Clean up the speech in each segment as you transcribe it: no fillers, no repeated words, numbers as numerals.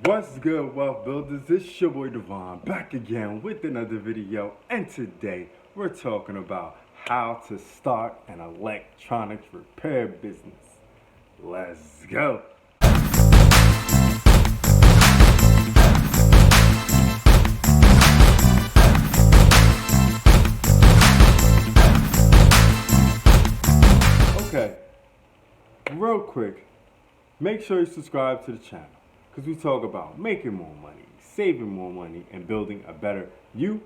What's good, Wealth Builders? It's your boy Devon back again with another video, and today we're talking about how to start an electronics repair business. Let's go. Okay, real quick, make sure you subscribe to the channel, because we talk about making more money, saving more money, and building a better you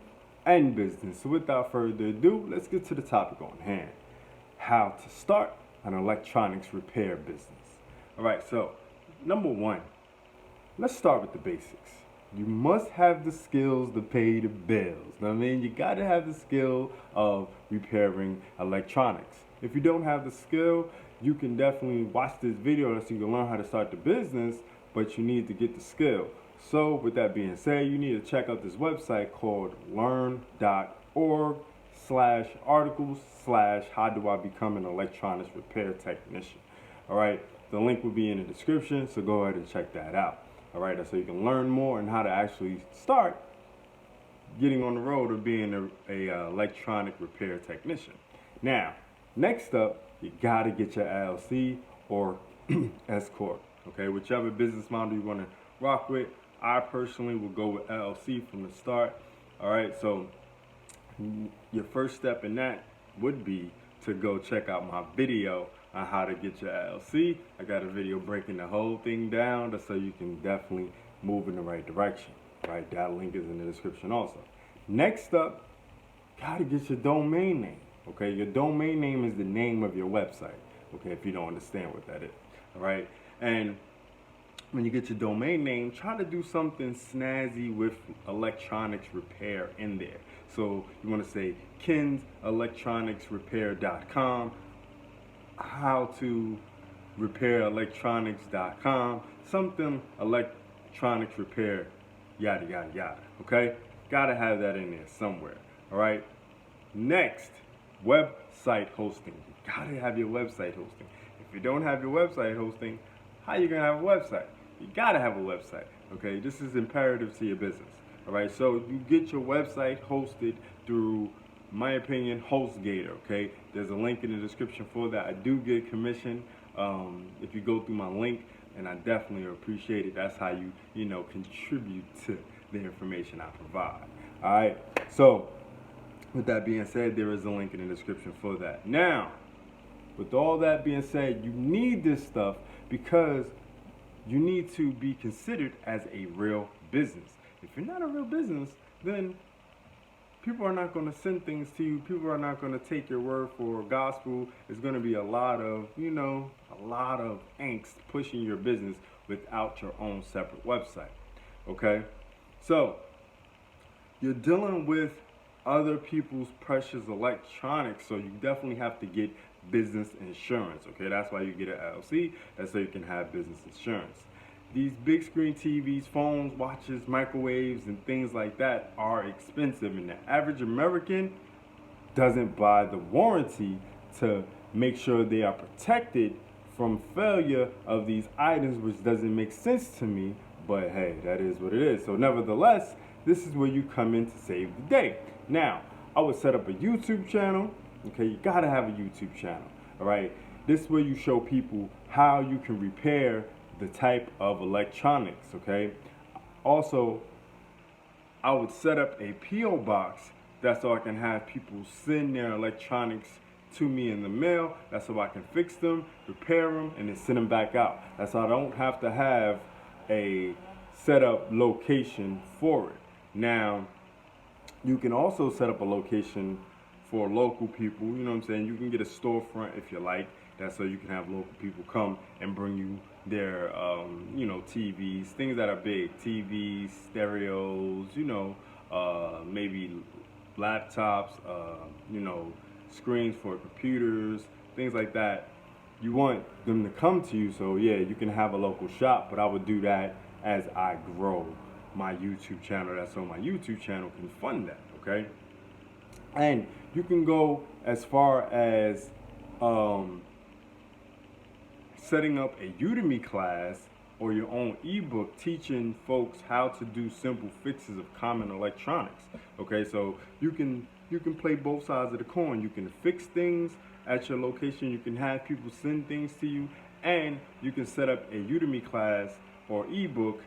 and business. So without further ado, let's get to the topic on hand. How to start an electronics repair business. All right, so number one, let's start with the basics. You must have the skills to pay the bills. I mean, you got to have the skill of repairing electronics. If you don't have the skill, you can definitely watch this video so you can learn how to start the business, but you need to get the skill. So with that being said, you need to check out this website called learn.org/articles/how do I become an electronics repair technician. All right, the link will be in the description, so go ahead and check that out. All right, so you can learn more and how to actually start getting on the road of being a electronic repair technician. Now, next up, you gotta get your LLC or S Corp. Okay, whichever business model you want to rock with. I personally will go with LLC from the start. All right, so your first step in that would be to go check out my video on how to get your LLC. I got a video breaking the whole thing down so you can definitely move in the right direction. Right, that link is in the description also. Next up, gotta get your domain name. Okay, your domain name is the name of your website. Okay, if you don't understand what that is. All right, and when you get your domain name, try to do something snazzy with electronics repair in there. So you want to say kenselectronicsrepair.com, how to repair electronics.com, something electronics repair, yada yada yada. Okay, gotta have that in there somewhere. All right, next, website hosting. You gotta have your website hosting. If you don't have your website hosting, how you gonna have a website? You gotta have a website. Okay, this is imperative to your business. All right, so you get your website hosted through, my opinion, HostGator. Okay, there's a link in the description for that. I do get commission if you go through my link, and I definitely appreciate it. That's how you contribute to the information I provide. All right, so with that being said, there is a link in the description for that. Now, with all that being said, you need this stuff because you need to be considered as a real business. If you're not a real business, then people are not going to send things to you. People are not going to take your word for gospel. There's going to be a lot of angst pushing your business without your own separate website. Okay? So, you're dealing with other people's precious electronics, so you definitely have to get business insurance. Okay, that's why you get an LLC. That's so you can have business insurance. These big screen TVs, phones, watches, microwaves, and things like that are expensive, and the average American doesn't buy the warranty to make sure they are protected from failure of these items, which doesn't make sense to me, but hey, that is what it is. So nevertheless, this is where you come in to save the day. Now, I would set up a YouTube channel. Okay, you gotta have a YouTube channel. All right, this is where you show people how you can repair the type of electronics. Okay, also, I would set up a PO box. That's so I can have people send their electronics to me in the mail. That's so I can fix them, repair them, and then send them back out. That's so I don't have to have a set up location for it. Now, you can also set up a location for local people. You know what I'm saying? You can get a storefront if you like. That's so you can have local people come and bring you their, TVs, things that are big. TVs, stereos, maybe laptops, screens for computers, things like that. You want them to come to you, so yeah, you can have a local shop, but I would do that as I grow my YouTube channel. That's so my YouTube channel can fund that, okay? And you can go as far as setting up a Udemy class or your own ebook teaching folks how to do simple fixes of common electronics. Okay, so you can play both sides of the coin. You can fix things at your location, you can have people send things to you, and you can set up a Udemy class or ebook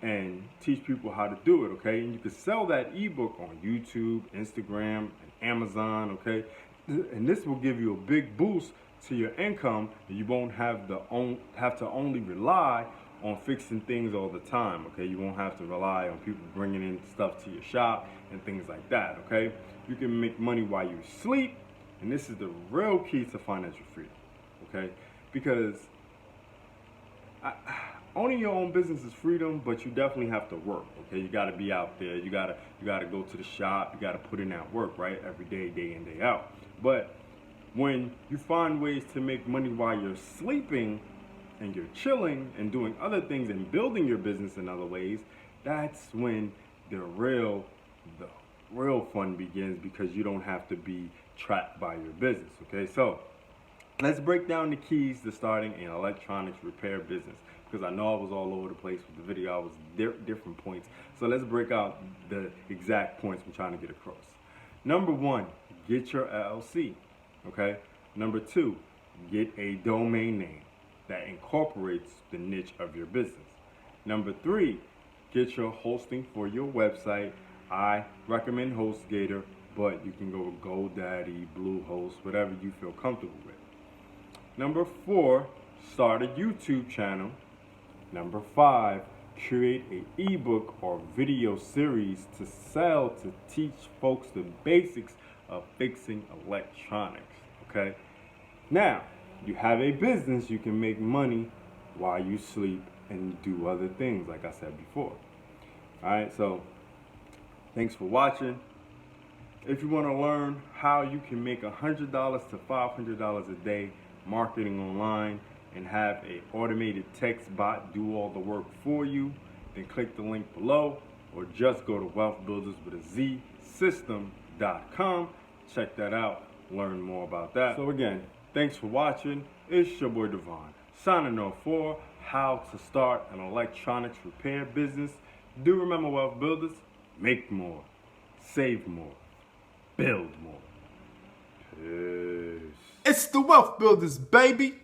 and teach people how to do it, okay? And you can sell that ebook on YouTube, Instagram, and Amazon, okay? And this will give you a big boost to your income, and you won't have to only rely on fixing things all the time, okay? You won't have to rely on people bringing in stuff to your shop and things like that, okay? You can make money while you sleep, and this is the real key to financial freedom, okay? Because owning your own business is freedom, but you definitely have to work, okay? You gotta be out there, you gotta go to the shop, you gotta put in that work, right? Every day, day in, day out. But when you find ways to make money while you're sleeping and you're chilling and doing other things and building your business in other ways, that's when the real fun begins, because you don't have to be trapped by your business, okay? So let's break down the keys to starting an electronics repair business, because I know I was all over the place with the video. I was different points. So let's break out the exact points I'm trying to get across. Number one, get your LLC, okay? Number two, get a domain name that incorporates the niche of your business. Number three, get your hosting for your website. I recommend HostGator, but you can go with GoDaddy, Bluehost, whatever you feel comfortable with. Number four, start a YouTube channel. Number five, create an ebook or video series to sell to teach folks the basics of fixing electronics, okay? Now, you have a business, you can make money while you sleep and do other things, like I said before. All right, so thanks for watching. If you want to learn how you can make $100 to $500 a day marketing online and have an automated text bot do all the work for you, then click the link below, or just go to Wealthbuilderz System.com. Check that out, learn more about that. So again, thanks for watching. It's your boy Devon, signing off for how to start an electronics repair business. Do remember, Wealth Builders, make more, save more, build more. Peace. It's the Wealth Builders, baby.